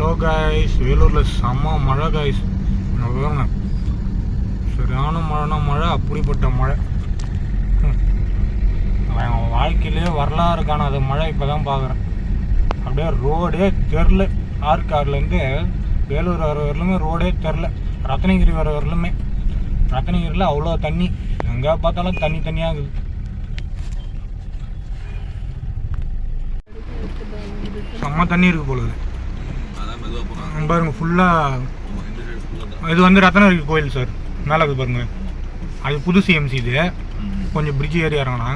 Hello guys, வேலூரில் செம்ம மழை காய்ஸ். பாருங்க, சரியான மழைனா மழை, அப்படிப்பட்ட மழை. வாழ்க்கையிலே வரலாறு காணாத மழை இப்போ தான் பார்க்குறேன். அப்படியே ரோடே தெரில. ஆற்காடுலேருந்து வேலூர் வர வரலுமே ரோடே தெரில. ரத்னகிரி வர வரலுமே ரத்னகிரியில் அவ்வளோ தண்ணி, எங்கே பார்த்தாலும் தண்ணி தண்ணியாக இருக்குது. செம்ம தண்ணி இருக்குது போலுது. பாருங்க ஃபுல்லாக. இது வந்து ரத்னகிரி கோயில் சார், மேலே இருக்குது பாருங்க. அது புது சிஎம்சி. இது கொஞ்சம் பிரிட்ஜ் ஏறி இறங்கினா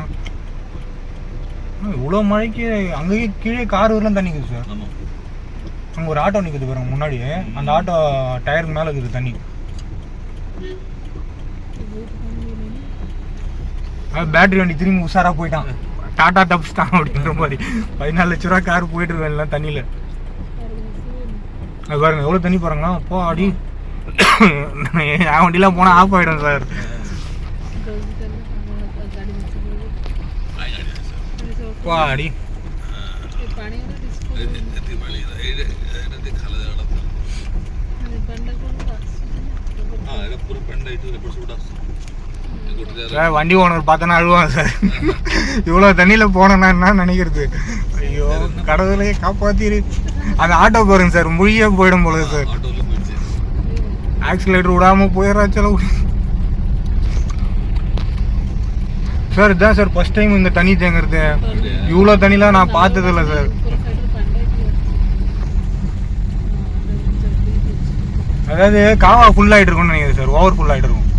இவ்வளோ மழைக்கு அங்கேயே கீழே கார் வரலாம் தண்ணி இருக்குது சார். அங்கே ஒரு ஆட்டோ நிற்குது பாருங்க முன்னாடி. அந்த ஆட்டோ டயருக்கு மேலே இருக்குது தண்ணி. பேட்டரி வண்டி திரும்பி உஷாராக போயிட்டான். டாடா டப்ஸ் தான் அப்படின்ற மாதிரி 14 லட்ச ரூபா கார் போயிட்டு இருக்கேன் எல்லாம் தண்ணியில். அது பாருங்க எவ்வளோ தண்ணி போகிறாங்களா. அப்போ அடி என் வண்டிலாம் போனால் ஆஃப் ஆகிடும் சார். அப்பா அடி. சார் வண்டி ஓனர் பார்த்தோன்னா அழுவாங்க சார். இவ்வளோ தண்ணியில் போனேன்னா என்ன நினைக்கிறது. ஐயோ கடவுளையே காப்பாற்றிரு. அந்த ஆட்டோ பாருங்க சார், மொழியே போயிடும் போல சார். ஆக்சிலேட்டர் விடாமல் போயிடுறாச்சல சார். இதுதான் சார் ஃபர்ஸ்ட் டைம் இந்த தண்ணி தேங்குறது. இவ்வளோ தண்ணிலாம் நான் பார்த்ததில்ல சார். அதாவது காவா ஃபுல் ஆகிட்டு இருக்கும்னு நினைக்கிறேன் சார். ஓவர் ஃபுல் ஆகிட்டு இருக்கும்.